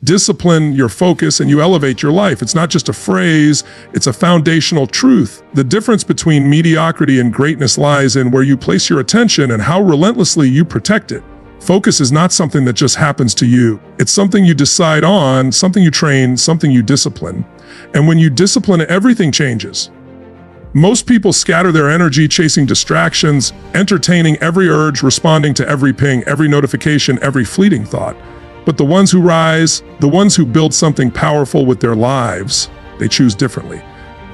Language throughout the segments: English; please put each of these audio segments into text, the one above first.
discipline your focus and you elevate your life. It's not just a phrase, it's a foundational truth. The difference between mediocrity and greatness lies in where you place your attention and how relentlessly you protect it. Focus is not something that just happens to you. It's something you decide on, something you train, something you discipline. And when you discipline it, everything changes. Most people scatter their energy chasing distractions, entertaining every urge, responding to every ping, every notification, every fleeting thought. But the ones who rise, the ones who build something powerful with their lives, they choose differently.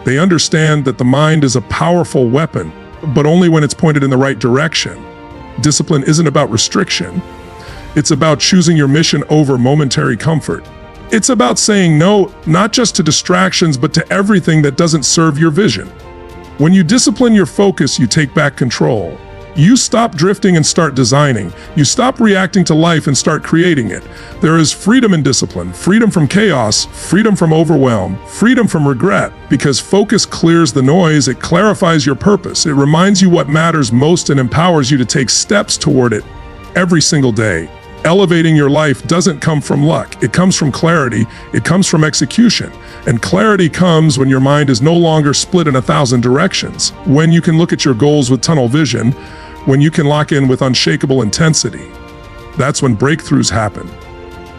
They understand that the mind is a powerful weapon, but only when it's pointed in the right direction. Discipline isn't about restriction. It's about choosing your mission over momentary comfort. It's about saying no, not just to distractions, but to everything that doesn't serve your vision. When you discipline your focus, you take back control. You stop drifting and start designing. You stop reacting to life and start creating it. There is freedom in discipline, freedom from chaos, freedom from overwhelm, freedom from regret, because focus clears the noise, it clarifies your purpose, it reminds you what matters most and empowers you to take steps toward it every single day. Elevating your life doesn't come from luck. It comes from clarity. It comes from execution. And clarity comes when your mind is no longer split in 1,000 directions, when you can look at your goals with tunnel vision, when you can lock in with unshakable intensity. That's when breakthroughs happen.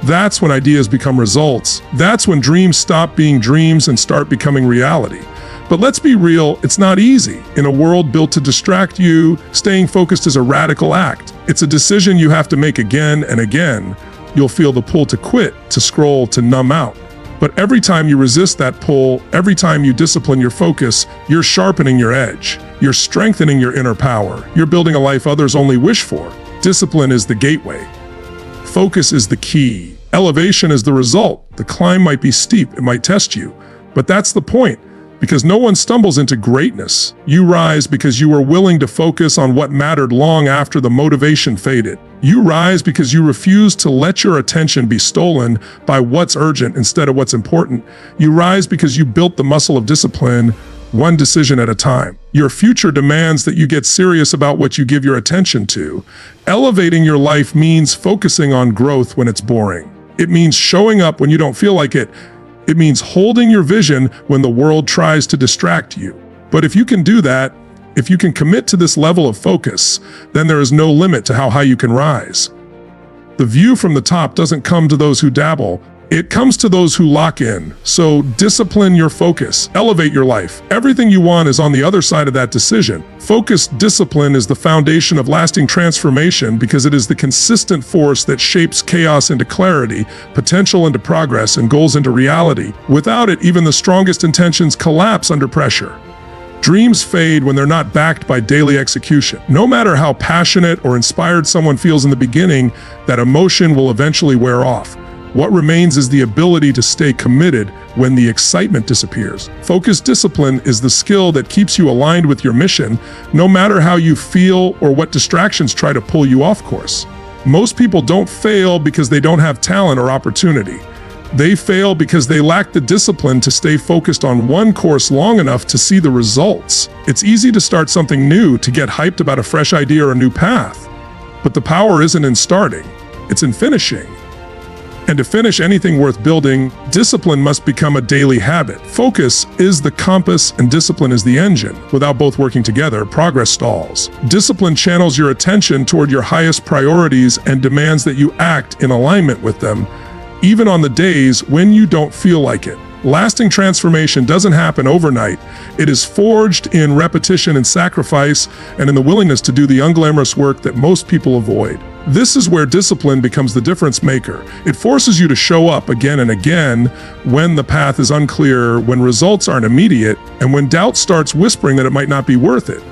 That's when ideas become results. That's when dreams stop being dreams and start becoming reality. But let's be real, it's not easy. In a world built to distract you, staying focused is a radical act. It's a decision you have to make again and again. You'll feel the pull to quit, to scroll, to numb out. But every time you resist that pull, every time you discipline your focus, you're sharpening your edge. You're strengthening your inner power. You're building a life others only wish for. Discipline is the gateway. Focus is the key. Elevation is the result. The climb might be steep, it might test you, but that's the point. Because no one stumbles into greatness. You rise because you were willing to focus on what mattered long after the motivation faded. You rise because you refuse to let your attention be stolen by what's urgent instead of what's important. You rise because you built the muscle of discipline, one decision at a time. Your future demands that you get serious about what you give your attention to. Elevating your life means focusing on growth when it's boring. It means showing up when you don't feel like it. It means holding your vision when the world tries to distract you. But if you can do that, if you can commit to this level of focus, then there is no limit to how high you can rise. The view from the top doesn't come to those who dabble. It comes to those who lock in. So discipline your focus, elevate your life. Everything you want is on the other side of that decision. Focused discipline is the foundation of lasting transformation because it is the consistent force that shapes chaos into clarity, potential into progress, and goals into reality. Without it, even the strongest intentions collapse under pressure. Dreams fade when they're not backed by daily execution. No matter how passionate or inspired someone feels in the beginning, that emotion will eventually wear off. What remains is the ability to stay committed when the excitement disappears. Focused discipline is the skill that keeps you aligned with your mission, no matter how you feel or what distractions try to pull you off course. Most people don't fail because they don't have talent or opportunity. They fail because they lack the discipline to stay focused on one course long enough to see the results. It's easy to start something new, to get hyped about a fresh idea or a new path. But the power isn't in starting, it's in finishing. And to finish anything worth building, discipline must become a daily habit. Focus is the compass and discipline is the engine. Without both working together, progress stalls. Discipline channels your attention toward your highest priorities and demands that you act in alignment with them, even on the days when you don't feel like it. Lasting transformation doesn't happen overnight. It is forged in repetition and sacrifice, and in the willingness to do the unglamorous work that most people avoid. This is where discipline becomes the difference maker. It forces you to show up again and again when the path is unclear, when results aren't immediate, and when doubt starts whispering that it might not be worth it.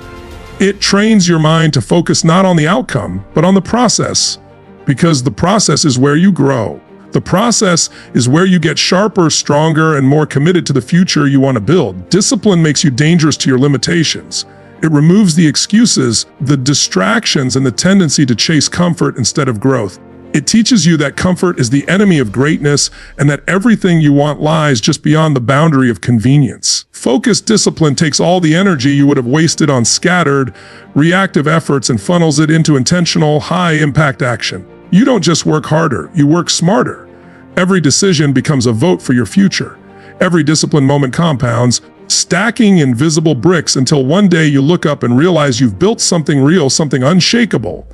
It trains your mind to focus not on the outcome, but on the process, because the process is where you grow. The process is where you get sharper, stronger, and more committed to the future you want to build. Discipline makes you dangerous to your limitations. It removes the excuses, the distractions, and the tendency to chase comfort instead of growth. It teaches you that comfort is the enemy of greatness and that everything you want lies just beyond the boundary of convenience. Focused discipline takes all the energy you would have wasted on scattered, reactive efforts and funnels it into intentional, high-impact action. You don't just work harder, you work smarter. Every decision becomes a vote for your future. Every disciplined moment compounds, stacking invisible bricks until one day you look up and realize you've built something real, something unshakable.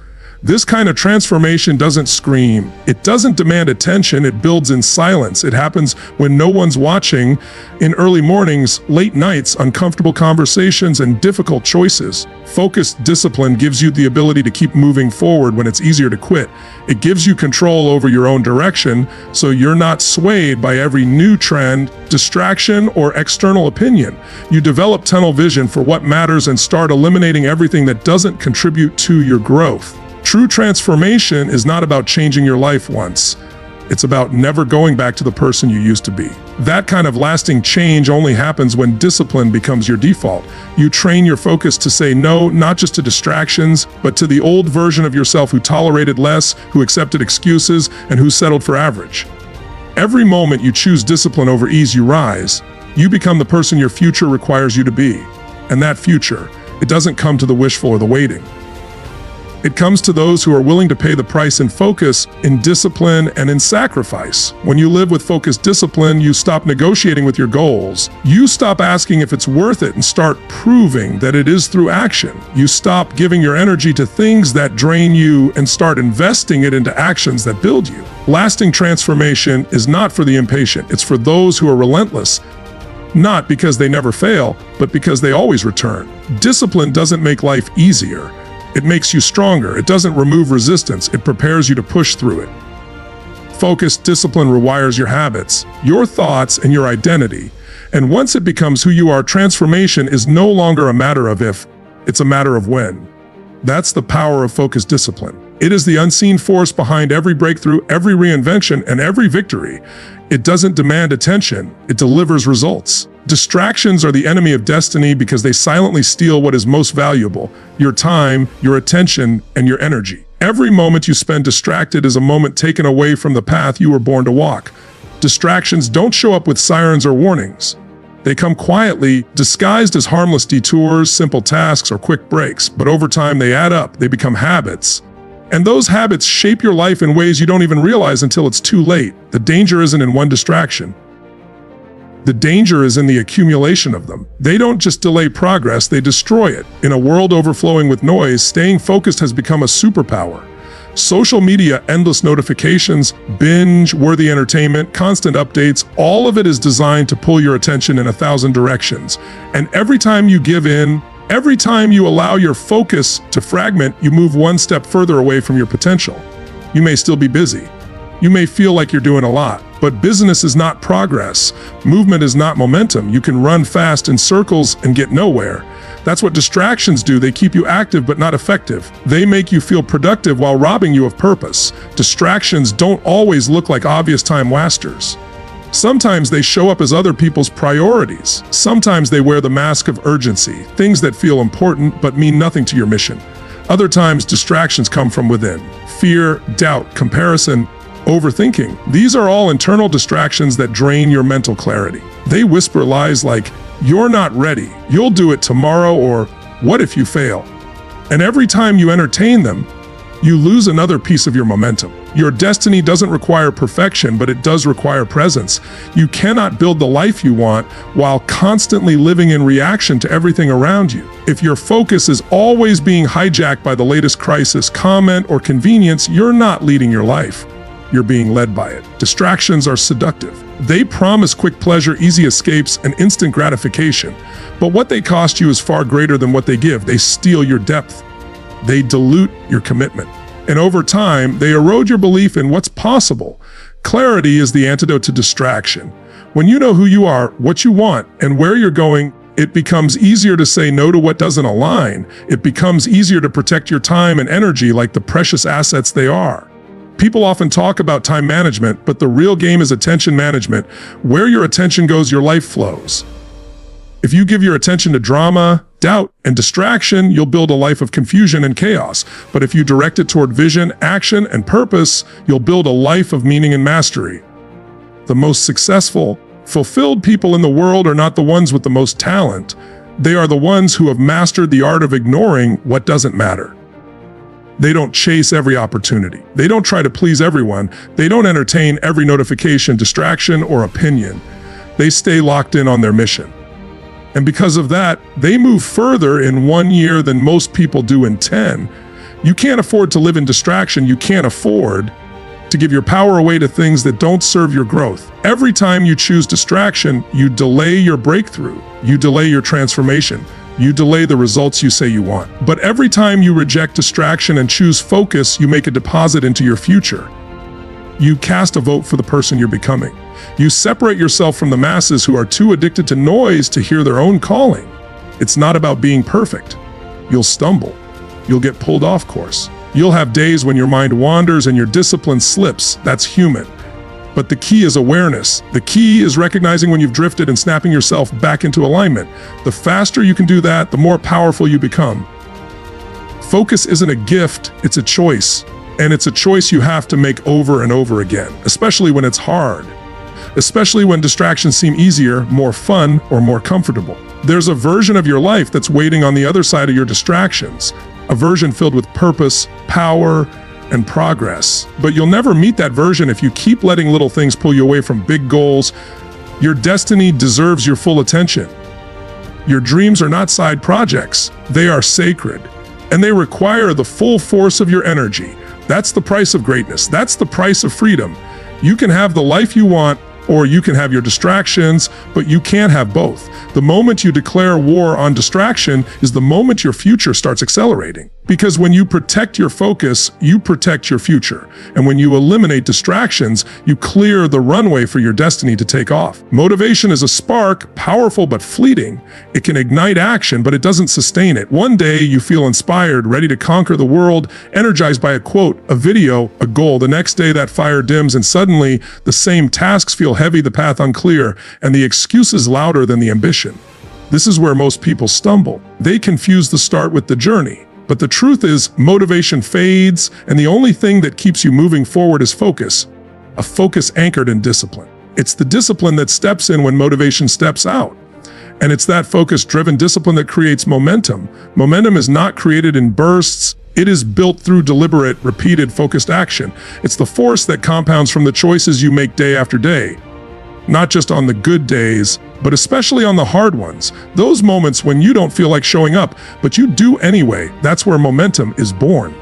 This kind of transformation doesn't scream. It doesn't demand attention. It builds in silence. It happens when no one's watching, in early mornings, late nights, uncomfortable conversations, and difficult choices. Focused discipline gives you the ability to keep moving forward when it's easier to quit. It gives you control over your own direction, so you're not swayed by every new trend, distraction, or external opinion. You develop tunnel vision for what matters and start eliminating everything that doesn't contribute to your growth. True transformation is not about changing your life once. It's about never going back to the person you used to be. That kind of lasting change only happens when discipline becomes your default. You train your focus to say no, not just to distractions, but to the old version of yourself who tolerated less, who accepted excuses, and who settled for average. Every moment you choose discipline over ease, you rise. You become the person your future requires you to be. And that future, it doesn't come to the wishful or the waiting. It comes to those who are willing to pay the price in focus, in discipline, and in sacrifice. When you live with focused discipline, you stop negotiating with your goals. You stop asking if it's worth it and start proving that it is through action. You stop giving your energy to things that drain you and start investing it into actions that build you. Lasting transformation is not for the impatient. It's for those who are relentless. Not because they never fail, but because they always return. Discipline doesn't make life easier. It makes you stronger. It doesn't remove resistance. It prepares you to push through it. Focused discipline rewires your habits, your thoughts, and your identity. And once it becomes who you are, transformation is no longer a matter of if, it's a matter of when. That's the power of focused discipline. It is the unseen force behind every breakthrough, every reinvention, and every victory. It doesn't demand attention. It delivers results. Distractions are the enemy of destiny because they silently steal what is most valuable: your time, your attention, and your energy. Every moment you spend distracted is a moment taken away from the path you were born to walk. Distractions don't show up with sirens or warnings. They come quietly, disguised as harmless detours, simple tasks, or quick breaks, but over time they add up, they become habits. And those habits shape your life in ways you don't even realize until it's too late. The danger isn't in one distraction. The danger is in the accumulation of them. They don't just delay progress, they destroy it. In a world overflowing with noise, staying focused has become a superpower. Social media, endless notifications, binge-worthy entertainment, constant updates, all of it is designed to pull your attention in 1,000 directions. And every time you give in, every time you allow your focus to fragment, you move one step further away from your potential. You may still be busy. You may feel like you're doing a lot, but business is not progress. Movement is not momentum. You can run fast in circles and get nowhere. That's what distractions do. They keep you active but not effective. They make you feel productive while robbing you of purpose. Distractions don't always look like obvious time wasters. Sometimes they show up as other people's priorities. Sometimes they wear the mask of urgency, things that feel important but mean nothing to your mission. Other times, distractions come from within. Fear, doubt, comparison, overthinking. These are all internal distractions that drain your mental clarity. They whisper lies like, "You're not ready, you'll do it tomorrow," or "What if you fail?" And every time you entertain them, you lose another piece of your momentum. Your destiny doesn't require perfection, but it does require presence. You cannot build the life you want while constantly living in reaction to everything around you. If your focus is always being hijacked by the latest crisis, comment, or convenience, you're not leading your life. You're being led by it. Distractions are seductive. They promise quick pleasure, easy escapes, and instant gratification. But what they cost you is far greater than what they give. They steal your depth. They dilute your commitment. And over time, they erode your belief in what's possible. Clarity is the antidote to distraction. When you know who you are, what you want, and where you're going, it becomes easier to say no to what doesn't align. It becomes easier to protect your time and energy like the precious assets they are. People often talk about time management, but the real game is attention management. Where your attention goes, your life flows. If you give your attention to drama, doubt, and distraction, you'll build a life of confusion and chaos. But if you direct it toward vision, action, and purpose, you'll build a life of meaning and mastery. The most successful, fulfilled people in the world are not the ones with the most talent. They are the ones who have mastered the art of ignoring what doesn't matter. They don't chase every opportunity. They don't try to please everyone. They don't entertain every notification, distraction, or opinion. They stay locked in on their mission. And because of that, they move further in 1 year than most people do in 10. You can't afford to live in distraction. You can't afford to give your power away to things that don't serve your growth. Every time you choose distraction, you delay your breakthrough. You delay your transformation. You delay the results you say you want. But every time you reject distraction and choose focus, you make a deposit into your future. You cast a vote for the person you're becoming. You separate yourself from the masses who are too addicted to noise to hear their own calling. It's not about being perfect. You'll stumble. You'll get pulled off course. You'll have days when your mind wanders and your discipline slips. That's human. But the key is awareness. The key is recognizing when you've drifted and snapping yourself back into alignment. The faster you can do that, the more powerful you become. Focus isn't a gift, it's a choice. And it's a choice you have to make over and over again, especially when it's hard. Especially when distractions seem easier, more fun, or more comfortable. There's a version of your life that's waiting on the other side of your distractions. A version filled with purpose, power, and progress. But you'll never meet that version if you keep letting little things pull you away from big goals. Your destiny deserves your full attention. Your dreams are not side projects. They are sacred. And they require the full force of your energy. That's the price of greatness. That's the price of freedom. You can have the life you want, or you can have your distractions, but you can't have both. The moment you declare war on distraction is the moment your future starts accelerating. Because when you protect your focus, you protect your future. And when you eliminate distractions, you clear the runway for your destiny to take off. Motivation is a spark, powerful but fleeting. It can ignite action, but it doesn't sustain it. One day you feel inspired, ready to conquer the world, energized by a quote, a video, a goal. The next day that fire dims and suddenly the same tasks feel heavy, the path unclear, and the excuses louder than the ambition. This is where most people stumble. They confuse the start with the journey. But the truth is, motivation fades, and the only thing that keeps you moving forward is focus. A focus anchored in discipline. It's the discipline that steps in when motivation steps out. And it's that focus-driven discipline that creates momentum. Momentum is not created in bursts. It is built through deliberate, repeated, focused action. It's the force that compounds from the choices you make day after day. Not just on the good days, but especially on the hard ones. Those moments when you don't feel like showing up, but you do anyway. That's where momentum is born.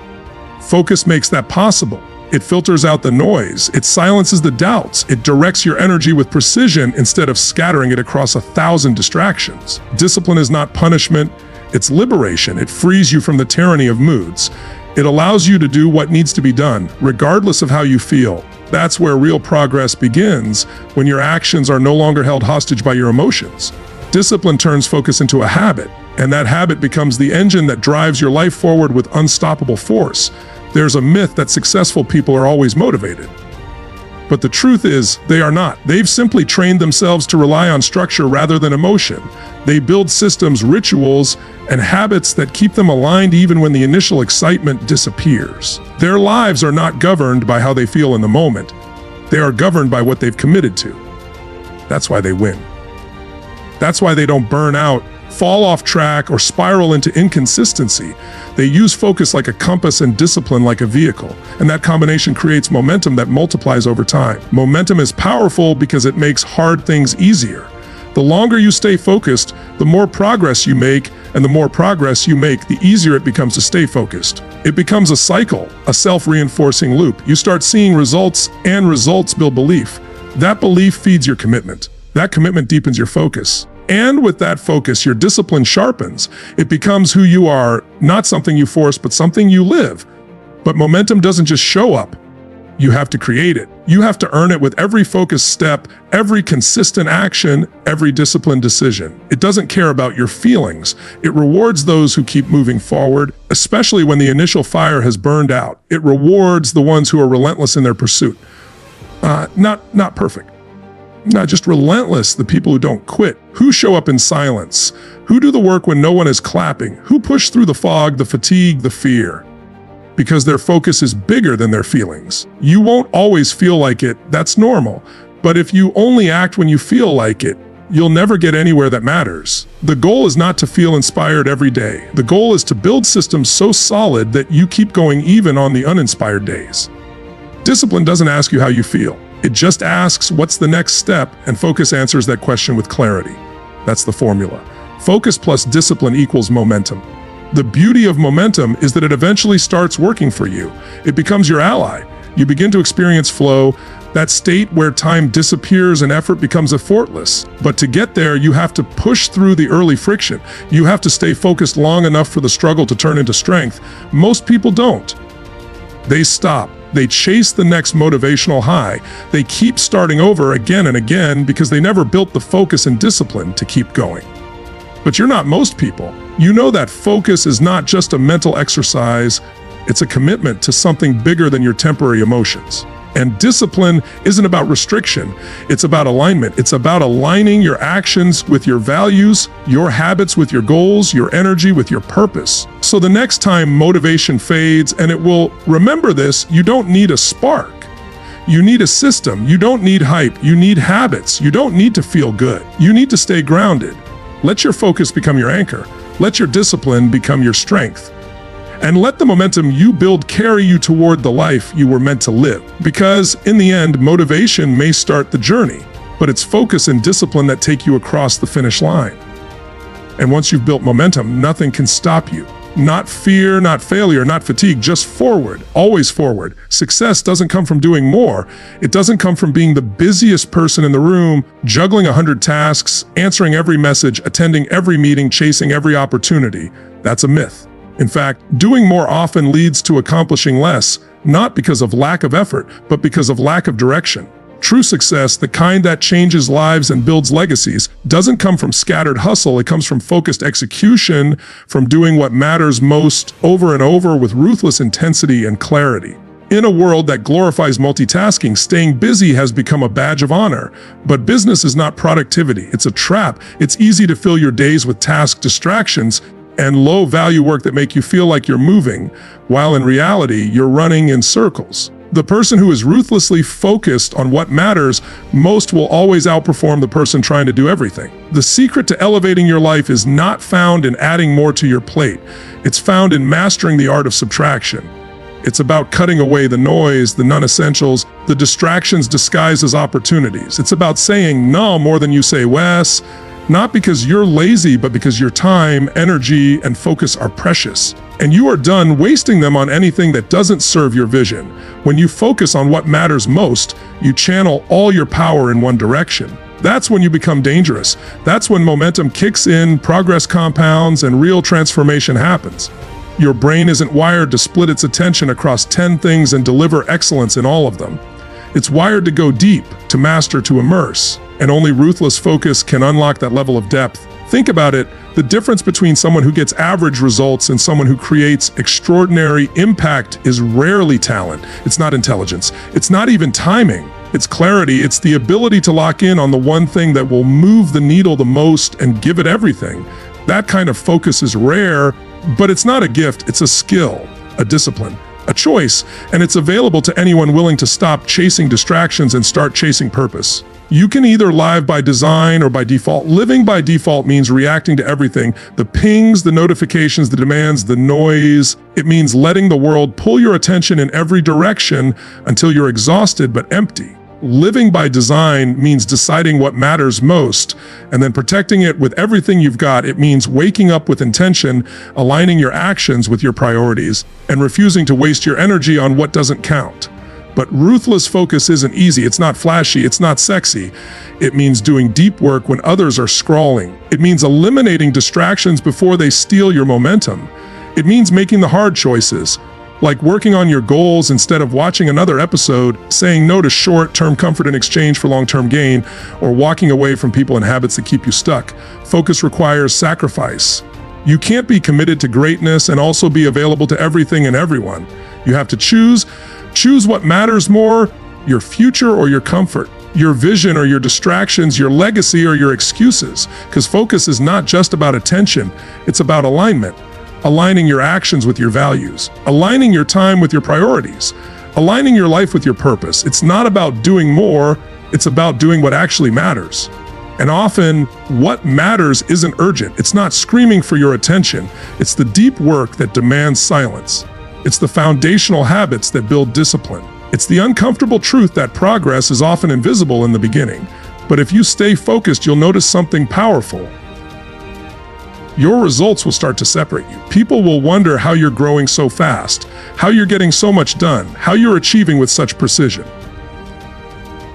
Focus makes that possible. It filters out the noise. It silences the doubts. It directs your energy with precision instead of scattering it across 1,000 distractions. Discipline is not punishment. It's liberation. It frees you from the tyranny of moods. It allows you to do what needs to be done, regardless of how you feel. That's where real progress begins, when your actions are no longer held hostage by your emotions. Discipline turns focus into a habit, and that habit becomes the engine that drives your life forward with unstoppable force. There's a myth that successful people are always motivated. But the truth is, they are not. They've simply trained themselves to rely on structure rather than emotion. They build systems, rituals, and habits that keep them aligned even when the initial excitement disappears. Their lives are not governed by how they feel in the moment. They are governed by what they've committed to. That's why they win. That's why they don't burn out, fall off track, or spiral into inconsistency. They use focus like a compass and discipline like a vehicle, and that combination creates momentum that multiplies over time. Momentum is powerful because it makes hard things easier. The longer you stay focused, the more progress you make, and the more progress you make, the easier it becomes to stay focused. It becomes a cycle, a self-reinforcing loop. You start seeing results, and results build belief. That belief feeds your commitment. That commitment deepens your focus. And with that focus, your discipline sharpens. It becomes who you are, not something you force, but something you live. But momentum doesn't just show up. You have to create it. You have to earn it with every focused step, every consistent action, every disciplined decision. It doesn't care about your feelings. It rewards those who keep moving forward, especially when the initial fire has burned out. It rewards the ones who are relentless in their pursuit. Not perfect. Not just relentless, the people who don't quit, who show up in silence, who do the work when no one is clapping, who push through the fog, the fatigue, the fear. Because their focus is bigger than their feelings. You won't always feel like it, that's normal. But if you only act when you feel like it, you'll never get anywhere that matters. The goal is not to feel inspired every day. The goal is to build systems so solid that you keep going even on the uninspired days. Discipline doesn't ask you how you feel. It just asks what's the next step, and focus answers that question with clarity. That's the formula. Focus plus discipline equals momentum. The beauty of momentum is that it eventually starts working for you. It becomes your ally. You begin to experience flow, that state where time disappears and effort becomes effortless. But to get there, you have to push through the early friction. You have to stay focused long enough for the struggle to turn into strength. Most people don't. They stop. They chase the next motivational high. They keep starting over again and again because they never built the focus and discipline to keep going. But you're not most people. You know that focus is not just a mental exercise, it's a commitment to something bigger than your temporary emotions. And discipline isn't about restriction, it's about alignment. It's about aligning your actions with your values, your habits with your goals, your energy with your purpose. So the next time motivation fades, and it will, remember this, you don't need a spark. You need a system. You don't need hype. You need habits. You don't need to feel good. You need to stay grounded. Let your focus become your anchor. Let your discipline become your strength. And let the momentum you build carry you toward the life you were meant to live. Because in the end, motivation may start the journey, but it's focus and discipline that take you across the finish line. And once you've built momentum, nothing can stop you. Not fear, not failure, not fatigue, just forward, always forward. Success doesn't come from doing more. It doesn't come from being the busiest person in the room, juggling 100 tasks, answering every message, attending every meeting, chasing every opportunity. That's a myth. In fact, doing more often leads to accomplishing less, not because of lack of effort, but because of lack of direction. True success, the kind that changes lives and builds legacies, doesn't come from scattered hustle. It comes from focused execution, from doing what matters most over and over with ruthless intensity and clarity. In a world that glorifies multitasking, staying busy has become a badge of honor. But business is not productivity. It's a trap. It's easy to fill your days with task distractions and low-value work that make you feel like you're moving, while in reality, you're running in circles. The person who is ruthlessly focused on what matters most will always outperform the person trying to do everything. The secret to elevating your life is not found in adding more to your plate. It's found in mastering the art of subtraction. It's about cutting away the noise, the non-essentials, the distractions disguised as opportunities. It's about saying no more than you say yes, not because you're lazy, but because your time, energy, and focus are precious. And you are done wasting them on anything that doesn't serve your vision. When you focus on what matters most, you channel all your power in one direction. That's when you become dangerous. That's when momentum kicks in, progress compounds, and real transformation happens. Your brain isn't wired to split its attention across 10 things and deliver excellence in all of them. It's wired to go deep, to master, to immerse. And only ruthless focus can unlock that level of depth. Think about it, the difference between someone who gets average results and someone who creates extraordinary impact is rarely talent. It's not intelligence. It's not even timing. It's clarity. It's the ability to lock in on the one thing that will move the needle the most and give it everything. That kind of focus is rare, but it's not a gift. It's a skill, a discipline, a choice, and it's available to anyone willing to stop chasing distractions and start chasing purpose. You can either live by design or by default. Living by default means reacting to everything, the pings, the notifications, the demands, the noise. It means letting the world pull your attention in every direction until you're exhausted but empty. Living by design means deciding what matters most and then protecting it with everything you've got. It means waking up with intention, aligning your actions with your priorities, and refusing to waste your energy on what doesn't count. But ruthless focus isn't easy. It's not flashy. It's not sexy. It means doing deep work when others are scrolling. It means eliminating distractions before they steal your momentum. It means making the hard choices, like working on your goals instead of watching another episode, saying no to short-term comfort in exchange for long-term gain, or walking away from people and habits that keep you stuck. Focus requires sacrifice. You can't be committed to greatness and also be available to everything and everyone. You have to choose what matters more, your future or your comfort, your vision or your distractions, your legacy or your excuses. Because focus is not just about attention, it's about alignment. Aligning your actions with your values, aligning your time with your priorities, aligning your life with your purpose. It's not about doing more, it's about doing what actually matters. And often, what matters isn't urgent. It's not screaming for your attention. It's the deep work that demands silence. It's the foundational habits that build discipline. It's the uncomfortable truth that progress is often invisible in the beginning. But if you stay focused, you'll notice something powerful. Your results will start to separate you. People will wonder how you're growing so fast, how you're getting so much done, how you're achieving with such precision.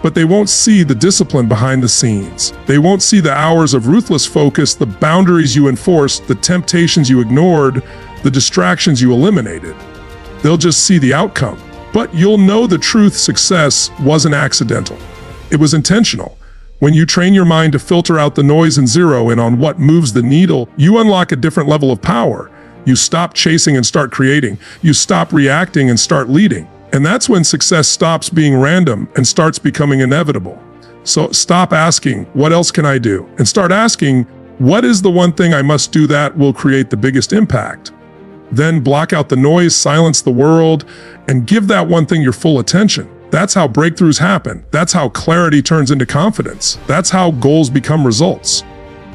But they won't see the discipline behind the scenes. They won't see the hours of ruthless focus, the boundaries you enforced, the temptations you ignored, the distractions you eliminated. They'll just see the outcome. But you'll know the truth: success wasn't accidental. It was intentional. When you train your mind to filter out the noise and zero in on what moves the needle, you unlock a different level of power. You stop chasing and start creating. You stop reacting and start leading. And that's when success stops being random and starts becoming inevitable. So stop asking, what else can I do? And start asking, what is the one thing I must do that will create the biggest impact? Then block out the noise, silence the world, and give that one thing your full attention. That's how breakthroughs happen. That's how clarity turns into confidence. That's how goals become results.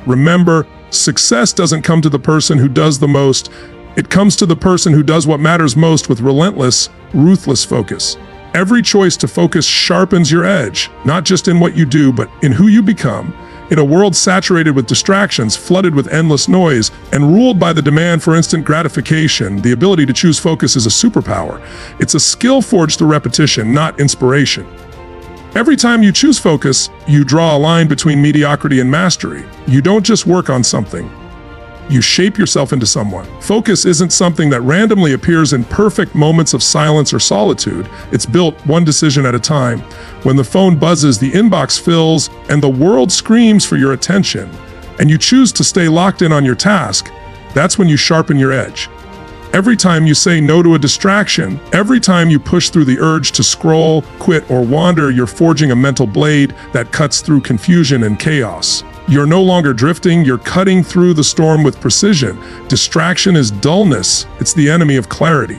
Remember, success doesn't come to the person who does the most. It comes to the person who does what matters most with relentless, ruthless focus. Every choice to focus sharpens your edge, not just in what you do, but in who you become. In a world saturated with distractions, flooded with endless noise, and ruled by the demand for instant gratification, the ability to choose focus is a superpower. It's a skill forged through repetition, not inspiration. Every time you choose focus, you draw a line between mediocrity and mastery. You don't just work on something. You shape yourself into someone. Focus isn't something that randomly appears in perfect moments of silence or solitude. It's built one decision at a time. When the phone buzzes, the inbox fills, and the world screams for your attention, and you choose to stay locked in on your task, that's when you sharpen your edge. Every time you say no to a distraction, every time you push through the urge to scroll, quit, or wander, you're forging a mental blade that cuts through confusion and chaos. You're no longer drifting, you're cutting through the storm with precision. Distraction is dullness. It's the enemy of clarity.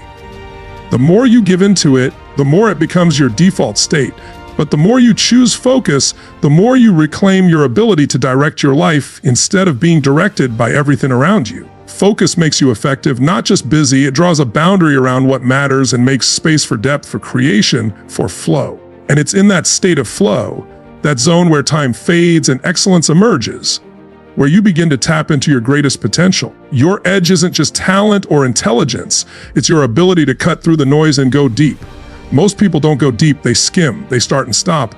The more you give into it, the more it becomes your default state. But the more you choose focus, the more you reclaim your ability to direct your life instead of being directed by everything around you. Focus makes you effective, not just busy. It draws a boundary around what matters and makes space for depth, for creation, for flow. And it's in that state of flow, that zone where time fades and excellence emerges, where you begin to tap into your greatest potential. Your edge isn't just talent or intelligence, it's your ability to cut through the noise and go deep. Most people don't go deep, they skim, they start and stop,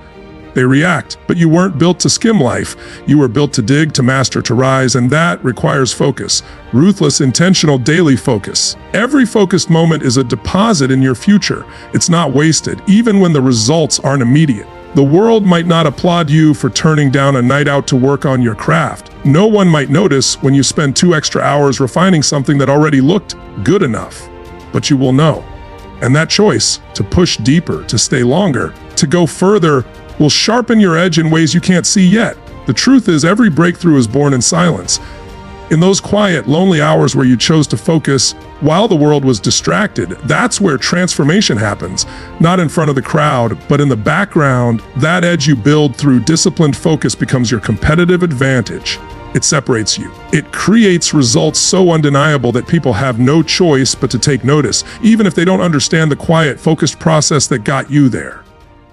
they react. But you weren't built to skim life. You were built to dig, to master, to rise, and that requires focus. Ruthless, intentional, daily focus. Every focused moment is a deposit in your future. It's not wasted, even when the results aren't immediate. The world might not applaud you for turning down a night out to work on your craft. No one might notice when you spend 2 extra hours refining something that already looked good enough. But you will know. And that choice, to push deeper, to stay longer, to go further, will sharpen your edge in ways you can't see yet. The truth is, every breakthrough is born in silence. In those quiet, lonely hours where you chose to focus while the world was distracted, that's where transformation happens. Not in front of the crowd, but in the background. That edge you build through disciplined focus becomes your competitive advantage. It separates you. It creates results so undeniable that people have no choice but to take notice, even if they don't understand the quiet, focused process that got you there.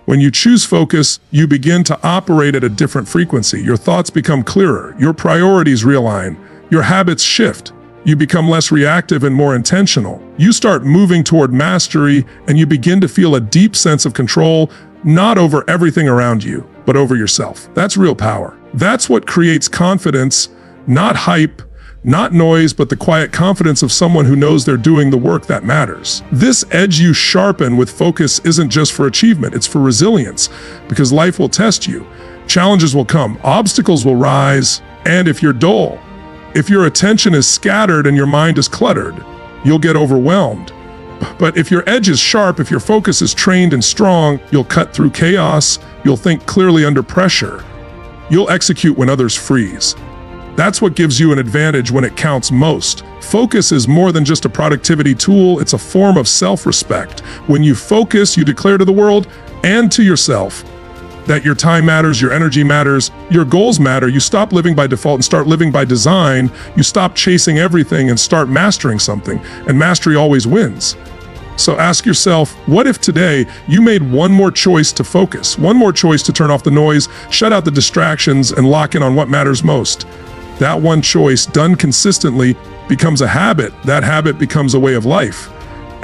When you choose focus, you begin to operate at a different frequency. Your thoughts become clearer, your priorities realign, your habits shift. You become less reactive and more intentional. You start moving toward mastery, and you begin to feel a deep sense of control, not over everything around you, but over yourself. That's real power. That's what creates confidence, not hype, not noise, but the quiet confidence of someone who knows they're doing the work that matters. This edge you sharpen with focus isn't just for achievement, it's for resilience, because life will test you. Challenges will come, obstacles will rise, and if you're dull, if your attention is scattered and your mind is cluttered, you'll get overwhelmed. But if your edge is sharp, if your focus is trained and strong, you'll cut through chaos, you'll think clearly under pressure, you'll execute when others freeze. That's what gives you an advantage when it counts most. Focus is more than just a productivity tool, it's a form of self-respect. When you focus, you declare to the world and to yourself, that your time matters, your energy matters, your goals matter. You stop living by default and start living by design. You stop chasing everything and start mastering something, and mastery always wins. So ask yourself, what if today you made one more choice to focus, one more choice to turn off the noise, shut out the distractions, and lock in on what matters most? That one choice, done consistently, becomes a habit. That habit becomes a way of life.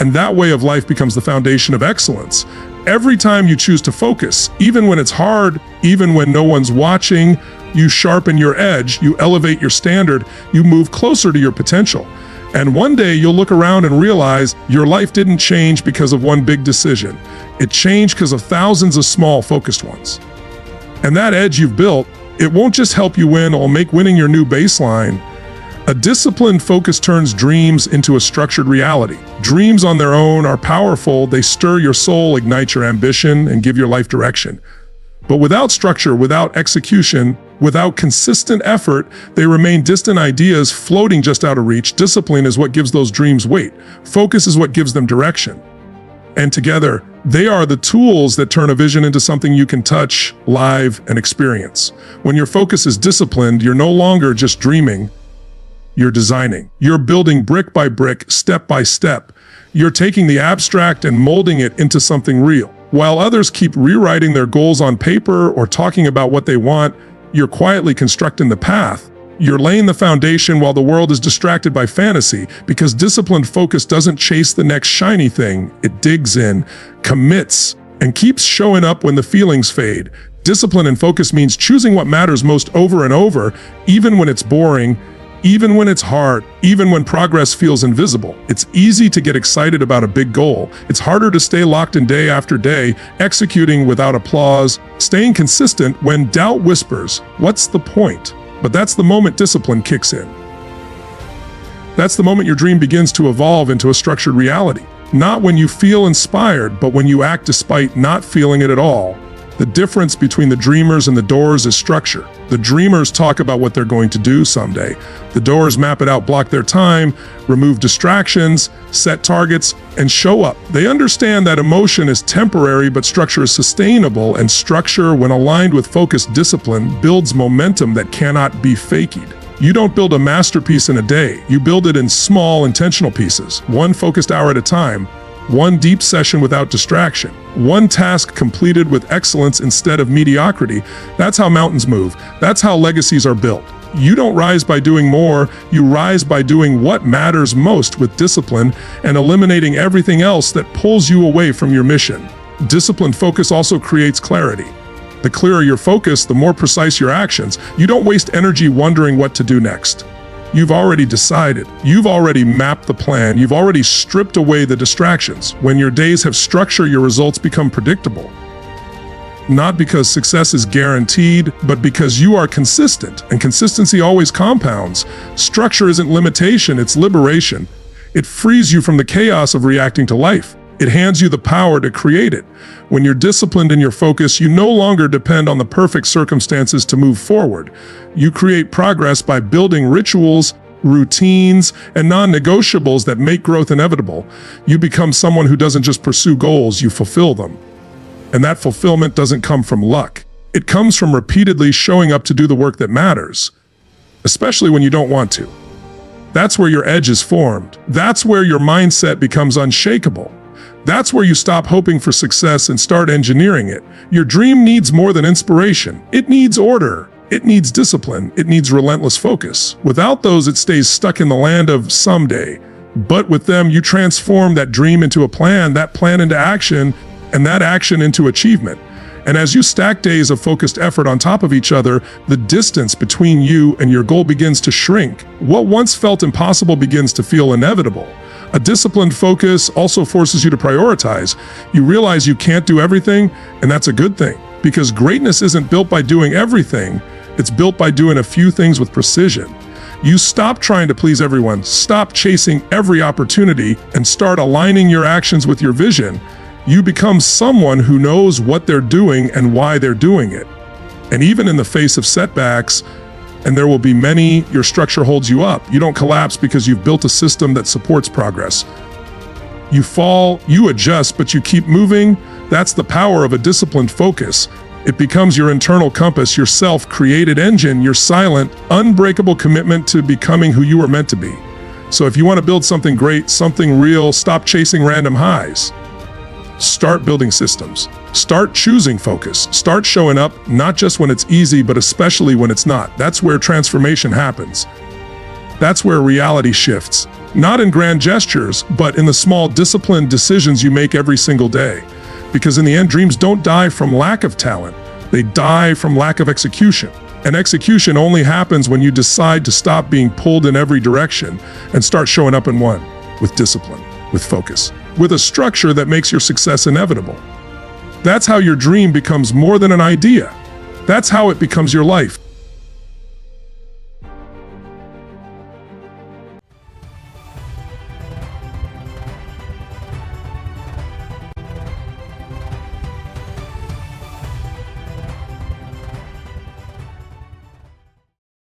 And that way of life becomes the foundation of excellence. Every time you choose to focus, even when it's hard, even when no one's watching, you sharpen your edge, you elevate your standard, you move closer to your potential. And one day you'll look around and realize your life didn't change because of one big decision. It changed because of thousands of small, focused ones. And that edge you've built, it won't just help you win, it'll make winning your new baseline. A disciplined focus turns dreams into a structured reality. Dreams on their own are powerful. They stir your soul, ignite your ambition, and give your life direction. But without structure, without execution, without consistent effort, they remain distant ideas floating just out of reach. Discipline is what gives those dreams weight. Focus is what gives them direction. And together, they are the tools that turn a vision into something you can touch, live, and experience. When your focus is disciplined, you're no longer just dreaming. You're designing. You're building brick by brick, step by step. You're taking the abstract and molding it into something real. While others keep rewriting their goals on paper or talking about what they want, you're quietly constructing the path. You're laying the foundation while the world is distracted by fantasy, because disciplined focus doesn't chase the next shiny thing. It digs in, commits, and keeps showing up when the feelings fade. Discipline and focus means choosing what matters most over and over, even when it's boring, even when it's hard, even when progress feels invisible. It's easy to get excited about a big goal. It's harder to stay locked in day after day, executing without applause, staying consistent when doubt whispers, "What's the point?" But that's the moment discipline kicks in. That's the moment your dream begins to evolve into a structured reality. Not when you feel inspired, but when you act despite not feeling it at all. The difference between the dreamers and the doers is structure. The dreamers talk about what they're going to do someday. The doers map it out, block their time, remove distractions, set targets, and show up. They understand that emotion is temporary, but structure is sustainable, and structure, when aligned with focused discipline, builds momentum that cannot be faked. You don't build a masterpiece in a day. You build it in small, intentional pieces, one focused hour at a time. One deep session without distraction. One task completed with excellence instead of mediocrity. That's how mountains move. That's how legacies are built. You don't rise by doing more, you rise by doing what matters most with discipline and eliminating everything else that pulls you away from your mission. Disciplined focus also creates clarity. The clearer your focus, the more precise your actions. You don't waste energy wondering what to do next. You've already decided. You've already mapped the plan. You've already stripped away the distractions. When your days have structure, your results become predictable. Not because success is guaranteed, but because you are consistent, and consistency always compounds. Structure isn't limitation, it's liberation. It frees you from the chaos of reacting to life. It hands you the power to create it. When you're disciplined in your focus, you no longer depend on the perfect circumstances to move forward. You create progress by building rituals, routines, and non-negotiables that make growth inevitable. You become someone who doesn't just pursue goals, you fulfill them. And that fulfillment doesn't come from luck. It comes from repeatedly showing up to do the work that matters, especially when you don't want to. That's where your edge is formed. That's where your mindset becomes unshakable. That's where you stop hoping for success and start engineering it. Your dream needs more than inspiration. It needs order. It needs discipline. It needs relentless focus. Without those, it stays stuck in the land of someday. But with them, you transform that dream into a plan, that plan into action, and that action into achievement. And as you stack days of focused effort on top of each other, the distance between you and your goal begins to shrink. What once felt impossible begins to feel inevitable. A disciplined focus also forces you to prioritize. You realize you can't do everything, and that's a good thing, because greatness isn't built by doing everything. It's built by doing a few things with precision. You stop trying to please everyone, stop chasing every opportunity, and start aligning your actions with your vision. You become someone who knows what they're doing and why they're doing it. And even in the face of setbacks, and there will be many, your structure holds you up. You don't collapse because you've built a system that supports progress. You fall, you adjust, but you keep moving. That's the power of a disciplined focus. It becomes your internal compass, your self-created engine, your silent, unbreakable commitment to becoming who you are meant to be. So if you want to build something great, something real, stop chasing random highs. Start building systems. Start choosing focus. Start showing up, not just when it's easy, but especially when it's not. That's where transformation happens. That's where reality shifts. Not in grand gestures, but in the small, disciplined decisions you make every single day. Because in the end, dreams don't die from lack of talent. They die from lack of execution. And execution only happens when you decide to stop being pulled in every direction and start showing up in one, with discipline, with focus, with a structure that makes your success inevitable. That's how your dream becomes more than an idea. That's how it becomes your life.